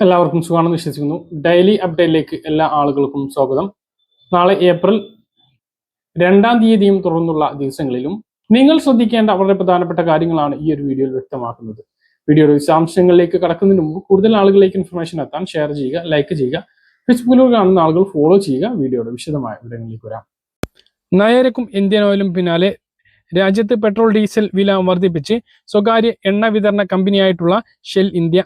എല്ലാവർക്കും സുഖമാണെന്ന് വിശ്വസിക്കുന്നു. ഡെയിലി അപ്ഡേറ്റിലേക്ക് എല്ലാ ആളുകൾക്കും സ്വാഗതം. നാളെ ഏപ്രിൽ 2-ാം തീയതിയും തുടർന്നുള്ള ദിവസങ്ങളിലും നിങ്ങൾ ശ്രദ്ധിക്കേണ്ട വളരെ പ്രധാനപ്പെട്ട കാര്യങ്ങളാണ് ഈ ഒരു വീഡിയോയിൽ വ്യക്തമാക്കുന്നത്. വീഡിയോയുടെ വിശദാംശങ്ങളിലേക്ക് കടക്കുന്നതിന് മുമ്പ് കൂടുതൽ ആളുകളിലേക്ക് ഇൻഫർമേഷൻ എത്താൻ ഷെയർ ചെയ്യുക, ലൈക്ക് ചെയ്യുക. ഫേസ്ബുക്കിലൂടെ കാണുന്ന ആളുകൾ ഫോളോ ചെയ്യുക. വീഡിയോയുടെ വിശദമായ വിവരങ്ങളിലേക്ക് വരാം. നായരക്കും ഇന്ത്യൻ ഓയിലും പിന്നാലെ രാജ്യത്ത് പെട്രോൾ ഡീസൽ വില വർദ്ധിപ്പിച്ച് സ്വകാര്യ എണ്ണ വിതരണ കമ്പനിയായിട്ടുള്ള ഷെൽ ഇന്ത്യ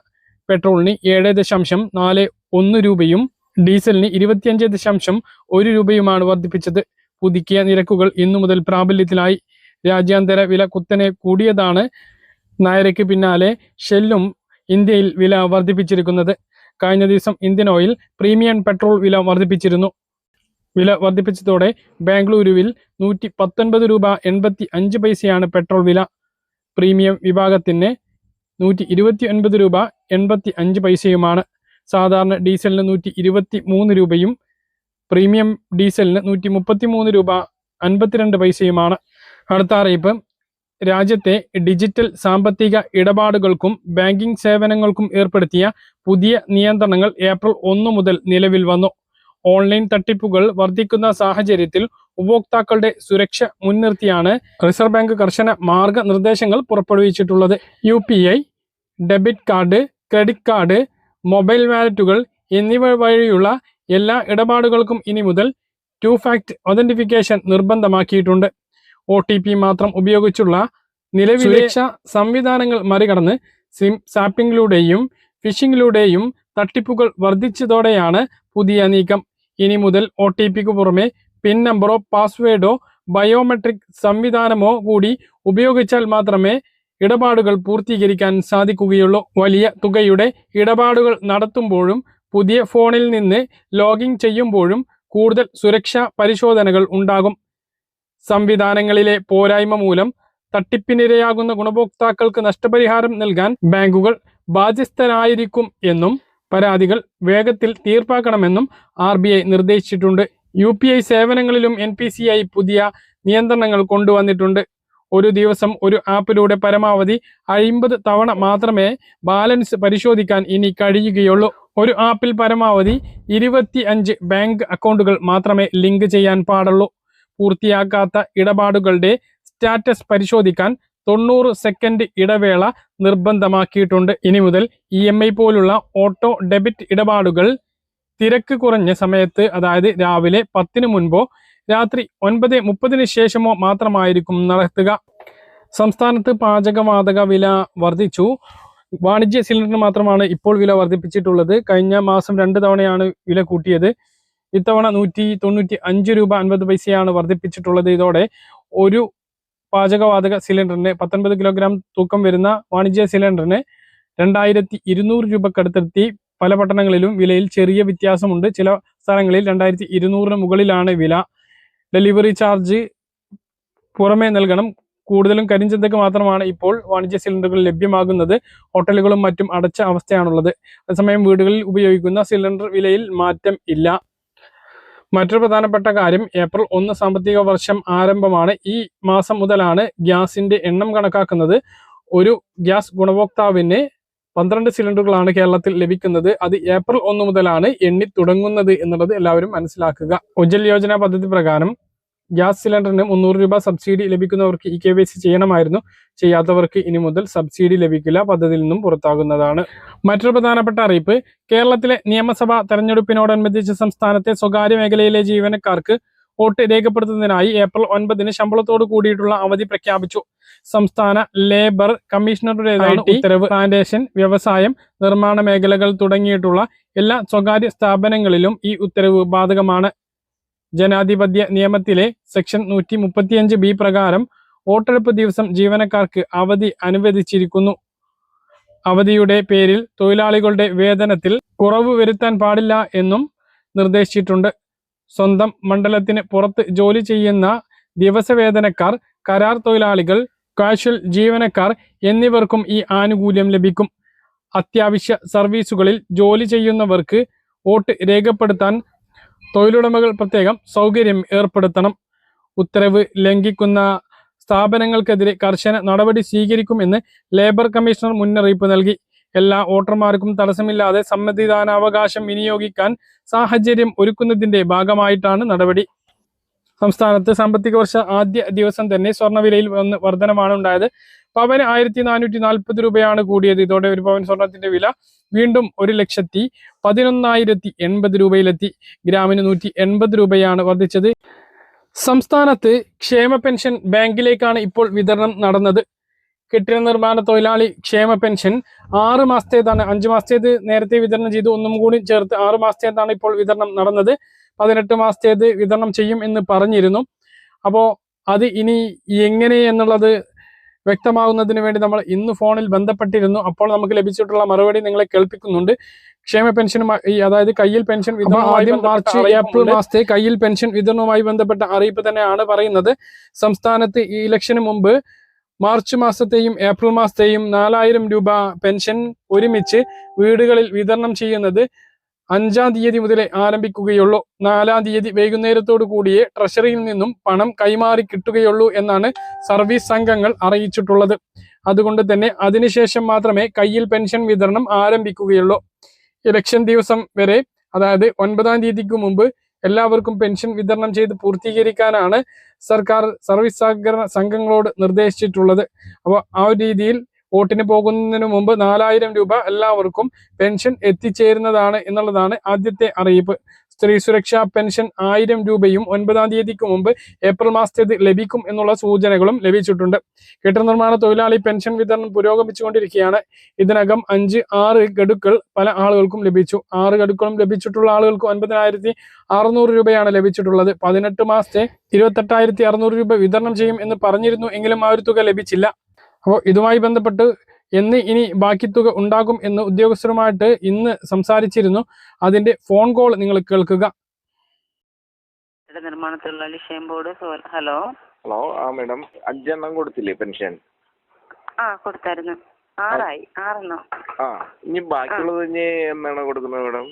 പെട്രോളിന് 7.41 രൂപയും ഡീസലിന് 25.1 രൂപയുമാണ് വർദ്ധിപ്പിച്ചത്. പുതുക്കിയ നിരക്കുകൾ ഇന്നു മുതൽ പ്രാബല്യത്തിലായി. രാജ്യാന്തര വില കുത്തനെ കൂടിയതാണ് നായരയ്ക്ക് പിന്നാലെ ഷെല്ലും ഇന്ത്യയിൽ വില വർദ്ധിപ്പിച്ചിരിക്കുന്നത്. കഴിഞ്ഞ ദിവസം ഇന്ത്യൻ ഓയിൽ പ്രീമിയം പെട്രോൾ വില വർദ്ധിപ്പിച്ചിരുന്നു. വില വർദ്ധിപ്പിച്ചതോടെ ബാംഗ്ലൂരുവിൽ 119 രൂപ 85 പൈസയാണ് പെട്രോൾ വില. പ്രീമിയം വിഭാഗത്തിന് 129 രൂപ 85 പൈസയുമാണ്. സാധാരണ ഡീസലിന് 123 രൂപയും പ്രീമിയം ഡീസലിന് 133 രൂപ 52 പൈസയുമാണ്. അടുത്ത അറിയിപ്പ്, രാജ്യത്തെ ഡിജിറ്റൽ സാമ്പത്തിക ഇടപാടുകൾക്കും ബാങ്കിംഗ് സേവനങ്ങൾക്കും ഏർപ്പെടുത്തിയ പുതിയ നിയന്ത്രണങ്ങൾ ഏപ്രിൽ 1 മുതൽ നിലവിൽ വന്നു. ഓൺലൈൻ തട്ടിപ്പുകൾ വർദ്ധിക്കുന്ന സാഹചര്യത്തിൽ ഉപഭോക്താക്കളുടെ സുരക്ഷ മുൻനിർത്തിയാണ് റിസർവ് ബാങ്ക് കർശന മാർഗനിർദ്ദേശങ്ങൾ പുറപ്പെടുവിച്ചിട്ടുള്ളത്. UPI, debit card, credit card, mobile വാലറ്റുകൾ എന്നിവ വഴിയുള്ള എല്ലാ ഇടപാടുകൾക്കും ഇനി മുതൽ 2 ഫാക്ടർ ഒതന്റിഫിക്കേഷൻ നിർബന്ധമാക്കിയിട്ടുണ്ട്. OTP മാത്രം ഉപയോഗിച്ചുള്ള നിലവിലെ സുരക്ഷാ സംവിധാനങ്ങൾ മറികടന്ന് സിം സാപ്പിംഗിലൂടെയും ഫിഷിംഗിലൂടെയും തട്ടിപ്പുകൾ വർദ്ധിച്ചതോടെയാണ് പുതിയ നീക്കം. ഇനി മുതൽ OTPക്ക് പുറമെ പിൻ നമ്പറോ പാസ്വേഡോ ബയോമെട്രിക് സംവിധാനമോ കൂടി ഉപയോഗിച്ചാൽ മാത്രമേ ഇടപാടുകൾ പൂർത്തീകരിക്കാൻ സാധിക്കുകയുള്ളൂ. വലിയ തുകയുടെ ഇടപാടുകൾ നടത്തുമ്പോഴും പുതിയ ഫോണിൽ നിന്ന് ലോഗിൻ ചെയ്യുമ്പോഴും കൂടുതൽ സുരക്ഷാ പരിശോധനകൾ ഉണ്ടാകും. സംവിധാനങ്ങളിലെ പോരായ്മ മൂലം തട്ടിപ്പിനിരയാകുന്ന ഗുണഭോക്താക്കൾക്ക് നഷ്ടപരിഹാരം നൽകാൻ ബാങ്കുകൾ ബാധ്യസ്ഥരായിരിക്കും എന്നും പരാതികൾ വേഗത്തിൽ തീർപ്പാക്കണമെന്നും RBI നിർദ്ദേശിച്ചിട്ടുണ്ട്. UPI സേവനങ്ങളിലും NPCI പുതിയ നിയന്ത്രണങ്ങൾ കൊണ്ടുവന്നിട്ടുണ്ട്. ഒരു ദിവസം ഒരു ആപ്പിലൂടെ പരമാവധി 50 തവണ മാത്രമേ ബാലൻസ് പരിശോധിക്കാൻ ഇനി കഴിയുകയുള്ളൂ. ഒരു ആപ്പിൽ പരമാവധി 25 ബാങ്ക് അക്കൗണ്ടുകൾ മാത്രമേ ലിങ്ക് ചെയ്യാൻ പാടുള്ളൂ. പൂർത്തിയാക്കാത്ത ഇടപാടുകളുടെ സ്റ്റാറ്റസ് പരിശോധിക്കാൻ 90 സെക്കൻഡ് ഇടവേള നിർബന്ധമാക്കിയിട്ടുണ്ട്. ഇനി മുതൽ EMI പോലുള്ള ഓട്ടോ ഡെബിറ്റ് ഇടപാടുകൾ തിരക്ക് കുറഞ്ഞ സമയത്ത്, അതായത് രാവിലെ 10 മുൻപോ രാത്രി 9:30 ശേഷമോ മാത്രമായിരിക്കും നടത്തുക. സംസ്ഥാനത്ത് പാചകവാതക വില വർദ്ധിച്ചു. വാണിജ്യ സിലിണ്ടറിന് മാത്രമാണ് ഇപ്പോൾ വില വർദ്ധിപ്പിച്ചിട്ടുള്ളത്. കഴിഞ്ഞ മാസം 2 തവണയാണ് വില കൂട്ടിയത്. ഇത്തവണ 195 രൂപ 50 പൈസയാണ് വർദ്ധിപ്പിച്ചിട്ടുള്ളത്. ഇതോടെ ഒരു പാചകവാതക സിലിണ്ടറിന് 19 കിലോഗ്രാം തൂക്കം വരുന്ന വാണിജ്യ സിലിണ്ടറിന് 2200 രൂപക്കടുത്തെത്തി. പല പട്ടണങ്ങളിലും വിലയിൽ ചെറിയ വ്യത്യാസമുണ്ട്. ചില സ്ഥലങ്ങളിൽ 2200 മുകളിലാണ് വില. ഡെലിവറി ചാർജ് പുറമേ നൽകണം. കൂടുതലും കരിഞ്ചന്തക്ക് മാത്രമാണ് ഇപ്പോൾ വാണിജ്യ സിലിണ്ടറുകൾ ലഭ്യമാകുന്നത്. ഹോട്ടലുകളും മറ്റും അടച്ച അവസ്ഥയാണുള്ളത്. അതേസമയം വീടുകളിൽ ഉപയോഗിക്കുന്ന സിലിണ്ടർ വിലയിൽ മാറ്റം ഇല്ല. മറ്റൊരു പ്രധാനപ്പെട്ട കാര്യം, ഏപ്രിൽ 1 സാമ്പത്തിക വർഷം ആരംഭമാണ്. ഈ മാസം മുതലാണ് ഗ്യാസിന്റെ എണ്ണം കണക്കാക്കുന്നത്. ഒരു ഗ്യാസ് ഗുണഭോക്താവിന് 12 സിലിണ്ടറുകളാണ് കേരളത്തിൽ ലഭിക്കുന്നത്. അത് ഏപ്രിൽ 1 മുതലാണ് എണ്ണി തുടങ്ങുന്നത് എന്നുള്ളത് എല്ലാവരും മനസ്സിലാക്കുക. ഉജ്ജൽ യോജന പദ്ധതി പ്രകാരം ഗ്യാസ് സിലിണ്ടറിന് 300 രൂപ സബ്സിഡി ലഭിക്കുന്നവർക്ക് KYC ചെയ്യണമായിരുന്നു. ചെയ്യാത്തവർക്ക് ഇനി മുതൽ സബ്സിഡി ലഭിക്കില്ല, പദ്ധതിയിൽ നിന്നും പുറത്താകുന്നതാണ്. മറ്റൊരു പ്രധാനപ്പെട്ട അറിയിപ്പ്, കേരളത്തിലെ നിയമസഭാ തെരഞ്ഞെടുപ്പിനോടനുബന്ധിച്ച് സംസ്ഥാനത്തെ സ്വകാര്യ മേഖലയിലെ ജീവനക്കാർക്ക് വോട്ട് രേഖപ്പെടുത്തുന്നതിനായി ഏപ്രിൽ 9 ശമ്പളത്തോട് കൂടിയിട്ടുള്ള അവധി പ്രഖ്യാപിച്ചു. സംസ്ഥാന ലേബർ കമ്മീഷണറുടേതാണ് ഉത്തരവ്. പ്ലാന്റേഷൻ, വ്യവസായം, നിർമ്മാണ മേഖലകൾ തുടങ്ങിയിട്ടുള്ള എല്ലാ സ്വകാര്യ സ്ഥാപനങ്ങളിലും ഈ ഉത്തരവ് ബാധകമാണ്. ജനാധിപത്യ നിയമത്തിലെ സെക്ഷൻ 135B പ്രകാരം വോട്ടെടുപ്പ് ദിവസം ജീവനക്കാർക്ക് അവധി അനുവദിച്ചിരിക്കുന്നു. അവധിയുടെ പേരിൽ തൊഴിലാളികളുടെ വേതനത്തിൽ കുറവ് വരുത്താൻ പാടില്ല എന്നും നിർദ്ദേശിച്ചിട്ടുണ്ട്. സ്വന്തം മണ്ഡലത്തിന് പുറത്ത് ജോലി ചെയ്യുന്ന ദിവസവേതനക്കാർ, കരാർ തൊഴിലാളികൾ, കാഷ്വൽ ജീവനക്കാർ എന്നിവർക്കും ഈ ആനുകൂല്യം ലഭിക്കും. അത്യാവശ്യ സർവീസുകളിൽ ജോലി ചെയ്യുന്നവർക്ക് വോട്ട് രേഖപ്പെടുത്താൻ തൊഴിലുടമകൾ പ്രത്യേകം സൗകര്യം ഏർപ്പെടുത്തണം. ഉത്തരവ് ലംഘിക്കുന്ന സ്ഥാപനങ്ങൾക്കെതിരെ കർശന നടപടി സ്വീകരിക്കുമെന്ന് ലേബർ കമ്മീഷണർ മുന്നറിയിപ്പ് നൽകി. എല്ലാ വോട്ടർമാർക്കും തടസ്സമില്ലാതെ സമ്മതിദാനാവകാശം വിനിയോഗിക്കാൻ സാഹചര്യം ഒരുക്കുന്നതിന്റെ ഭാഗമായിട്ടാണ് നടപടി. സംസ്ഥാനത്ത് സാമ്പത്തിക വർഷ ആദ്യ ദിവസം തന്നെ സ്വർണ്ണവിലയിൽ വർധനമാണ് ഉണ്ടായത്. പവന് 1440 രൂപയാണ് കൂടിയത്. ഇതോടെ ഒരു പവൻ സ്വർണത്തിന്റെ വില വീണ്ടും 1,11,080 രൂപയിലെത്തി. ഗ്രാമിന് 180 രൂപയാണ് വർദ്ധിച്ചത്. സംസ്ഥാനത്ത് ക്ഷേമ പെൻഷൻ ബാങ്കിലേക്കാണ് ഇപ്പോൾ വിതരണം നടന്നത്. കെട്ടിട നിർമ്മാണ തൊഴിലാളി ക്ഷേമ പെൻഷൻ 6 മാസത്തേതാണ്. 5 മാസത്തേത് നേരത്തെ വിതരണം ചെയ്തു. ഒന്നും കൂടി ചേർത്ത് 6 മാസത്തേതാണ് ഇപ്പോൾ വിതരണം നടന്നത്. 18 മാസത്തേത് വിതരണം ചെയ്യും എന്ന് പറഞ്ഞിരുന്നു. അപ്പോൾ അത് ഇനി എങ്ങനെ എന്നുള്ളത് വ്യക്തമാകുന്നതിന് വേണ്ടി നമ്മൾ ഇന്ന് ഫോണിൽ ബന്ധപ്പെട്ടിരുന്നു. അപ്പോൾ നമുക്ക് ലഭിച്ചിട്ടുള്ള മറുപടി നിങ്ങളെ കേൾപ്പിക്കുന്നുണ്ട്. ക്ഷേമ പെൻഷനുമായി, അതായത് കയ്യിൽ പെൻഷൻ വിതരണവുമായി മാർച്ച് ഏപ്രിൽ മാസത്തെ കയ്യിൽ പെൻഷൻ വിതരണവുമായി ബന്ധപ്പെട്ട അറിയിപ്പ് തന്നെയാണ് പറയുന്നത്. സംസ്ഥാനത്ത് ഈ ഇലക്ഷന് മുമ്പ് മാർച്ച് മാസത്തെയും ഏപ്രിൽ മാസത്തെയും 4000 രൂപ പെൻഷൻ ഒരുമിച്ച് വീടുകളിൽ വിതരണം ചെയ്യുന്നത് 5-ാം തീയതി മുതലേ ആരംഭിക്കുകയുള്ളൂ. 4-ാം തീയതി വൈകുന്നേരത്തോടു കൂടിയേ ട്രഷറിയിൽ നിന്നും പണം കൈമാറി കിട്ടുകയുള്ളൂ എന്നാണ് സർവീസ് സംഘങ്ങൾ അറിയിച്ചിട്ടുള്ളത്. അതുകൊണ്ട് തന്നെ അതിനുശേഷം മാത്രമേ കയ്യിൽ പെൻഷൻ വിതരണം ആരംഭിക്കുകയുള്ളൂ. ഇലക്ഷൻ ദിവസം വരെ, അതായത് 9-ാം തീയതിക്ക് മുമ്പ് എല്ലാവർക്കും പെൻഷൻ വിതരണം ചെയ്ത് പൂർത്തീകരിക്കാനാണ് സർക്കാർ സർവീസ് സഹകരണ സംഘങ്ങളോട് നിർദ്ദേശിച്ചിട്ടുള്ളത്. അപ്പോൾ ആ ഒരു രീതിയിൽ വോട്ടിന് പോകുന്നതിന് മുമ്പ് 4000 രൂപ എല്ലാവർക്കും പെൻഷൻ എത്തിച്ചേരുന്നതാണ് എന്നുള്ളതാണ് ആദ്യത്തെ അറിയിപ്പ്. സ്ത്രീ സുരക്ഷാ പെൻഷൻ 1000 രൂപയും 9-ാം തീയതിക്ക് മുമ്പ് ഏപ്രിൽ മാസത്തേത് ലഭിക്കും എന്നുള്ള സൂചനകളും ലഭിച്ചിട്ടുണ്ട്. കെട്ടിട നിർമ്മാണ തൊഴിലാളി പെൻഷൻ വിതരണം പുരോഗമിച്ചുകൊണ്ടിരിക്കുകയാണ്. ഇതിനകം 5-6 ഗഡുക്കൾ പല ആളുകൾക്കും ലഭിച്ചു. 6 ഗഡുക്കളും ലഭിച്ചിട്ടുള്ള ആളുകൾക്ക് 9,600 രൂപയാണ് ലഭിച്ചിട്ടുള്ളത്. 18 മാസത്തെ 28,600 രൂപ വിതരണം ചെയ്യും എന്ന് പറഞ്ഞിരുന്നു. എങ്കിലും ആ ഒരു തുക ലഭിച്ചില്ല. അപ്പോൾ ഇതുമായി ബന്ധപ്പെട്ട് ഇനി ബാക്കി തുക ഉണ്ടാകും എന്ന് ഉദ്യോഗസ്ഥരുമായിട്ട് ഇന്ന് സംസാരിച്ചിരുന്നു. അതിന്റെ ഫോൺ കോൾ നിങ്ങൾ കേൾക്കുക. നിർമ്മാണ തൊഴിലാളി ക്ഷേമ ബോർഡ്. ഹലോ. ഹലോ. ആ മാഡം, 5 എണ്ണം കൊടുത്തില്ലേ പെൻഷൻ? കൊടുത്തായിരുന്നു. 6 ഇനി ബാക്കിയുള്ളത് ഇനി എന്നാണ് കൊടുക്കുന്നത് മാഡം?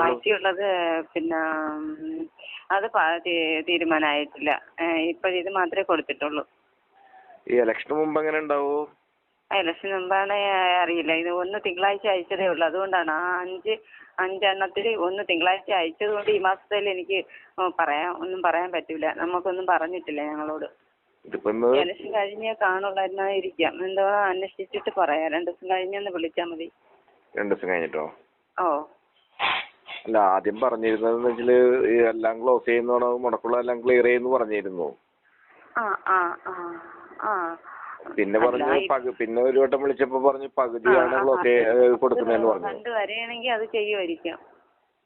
ബാക്കിയുള്ളത് പിന്നെ അത് തീരുമാനമായിട്ടില്ല. ഇപ്പോഴിത് മാത്രമേ കൊടുത്തിട്ടുള്ളൂ. ഈ ഇലക്ഷന് മുമ്പ് എങ്ങനെ ഉണ്ടാവോ? ഇലക്ഷന് മുമ്പാണ് അറിയില്ല. ഇത് ഒന്ന് തിങ്കളാഴ്ച അയച്ചതേ ഉള്ളൂ. അതുകൊണ്ടാണ് ആ 5 എണ്ണത്തിൽ ഒന്ന് തിങ്കളാഴ്ച അയച്ചത് കൊണ്ട് ഈ മാസത്തിൽ എനിക്ക് ഒന്നും പറയാൻ പറ്റൂല. നമുക്കൊന്നും പറഞ്ഞിട്ടില്ല ഞങ്ങളോട്. ഇലക്ഷൻ കഴിഞ്ഞേ കാണുള്ളായിരിക്കാം. എന്തോ അന്വേഷിച്ചിട്ട് പറയാം. 2 ദിവസം കഴിഞ്ഞൊന്ന് വിളിച്ചാൽ മതി. 2 ദിവസം കഴിഞ്ഞിട്ടോ? ഓ അല്ല, ആദ്യം പറഞ്ഞിരുന്നതെന്ന് വെച്ചാല് എല്ലാം ക്ലോസ് ചെയ്യുന്ന മുടക്കുള്ള എല്ലാം ക്ലിയർ ചെയ്യുന്നു പറഞ്ഞിരുന്നു. പിന്നെ പറഞ്ഞു പിന്നെ ഒരു വട്ടം വിളിച്ചപ്പോ പറഞ്ഞു പകുതിയാണ് ക്ലോസ് കൊടുക്കുന്നതെന്ന് പറഞ്ഞു. ഫണ്ട് വരെയാണെങ്കിൽ അത് ചെയ്യുമായിരിക്കാം.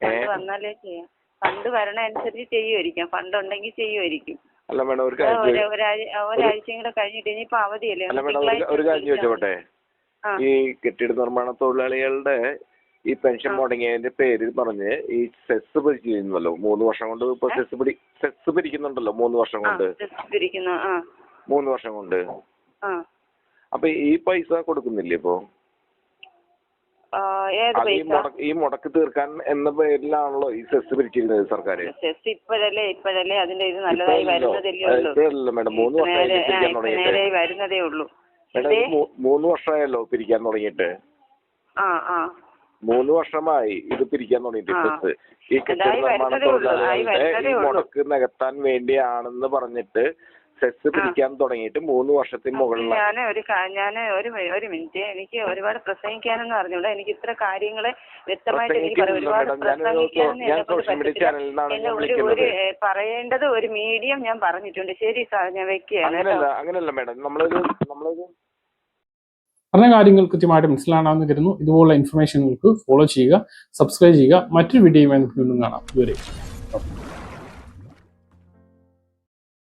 ഫണ്ട് വന്നാലേ ചെയ്യാം. ഫണ്ട് വരണ അനുസരിച്ച് ചെയ്യുമായിരിക്കാം. ഫണ്ട് ഉണ്ടെങ്കിൽ ചെയ്യുമായിരിക്കും. അല്ല മേഡം, ഒരാഴ്ചയും കൂടെ കഴിഞ്ഞിട്ട് ഇനിയിപ്പോ അവധിയല്ലേ. അല്ല മേഡം, ഒരു കാര്യം ചോദിച്ചോട്ടെ. ഈ കെട്ടിട നിർമ്മാണ തൊഴിലാളികളുടെ ഈ പെൻഷൻ മുടങ്ങിയതിന്റെ പേരിൽ പറഞ്ഞ് ഈ സെസ് പിരിച്ചിരുന്നല്ലോ 3 വർഷം കൊണ്ട്. ഇപ്പൊ സെസ് പിരിക്കുന്നുണ്ടല്ലോ 3 വർഷം കൊണ്ട്. 3 വർഷം കൊണ്ട്. അപ്പൊ ഈ പൈസ കൊടുക്കുന്നില്ലേ ഇപ്പൊ? ഈ മുടക്ക് തീർക്കാൻ എന്ന പേരിലാണല്ലോ ഈ സെസ് പിരിച്ചിരുന്നത് സർക്കാർ. ഇപ്പോഴല്ലേ അതിന്റെ ഇത് നല്ലതായി വരുന്നതല്ലേ മേഡം. 3 വർഷമായല്ലോ പിരിക്കാൻ തുടങ്ങിയിട്ട്. 3 വർഷമായി ഇത് പിരിക്കാൻ തുടങ്ങിയിട്ട്. സെസ് ഈ കെട്ടിട നിർമ്മാണ തൊഴിലാളികളുടെ ഈ മുടക്ക് നികത്താൻ വേണ്ടിയാണെന്ന് പറഞ്ഞിട്ട് സെസ് പിരിക്കാൻ തുടങ്ങിയിട്ട് 3 വർഷത്തിന് മുകളിലാണ്. ഞാൻ ഒരു മിനിറ്റ്, എനിക്ക് ഒരുപാട് പ്രസംഗിക്കാനെന്ന് അറിഞ്ഞൂടാ. എനിക്ക് ഇത്ര കാര്യങ്ങള് വ്യക്തമായിട്ട് എനിക്ക് പറയേണ്ടത് ഒരു മീഡിയം ഞാൻ പറഞ്ഞിട്ടുണ്ട്. ശരി സാർ, ഞാൻ വെക്കുകയാണ്. അങ്ങനെയല്ല മേഡം, നമ്മളൊരു പറഞ്ഞ കാര്യങ്ങൾ കൃത്യമായിട്ട് മനസ്സിലാണെന്ന് കരുതുന്നു. ഇതുപോലുള്ള ഇൻഫർമേഷനുകൾക്ക് ഫോളോ ചെയ്യുക, സബ്സ്ക്രൈബ് ചെയ്യുക. മറ്റൊരു വീഡിയോയുമായി നമുക്ക് വീണ്ടും കാണാം. ഇതുവരെ.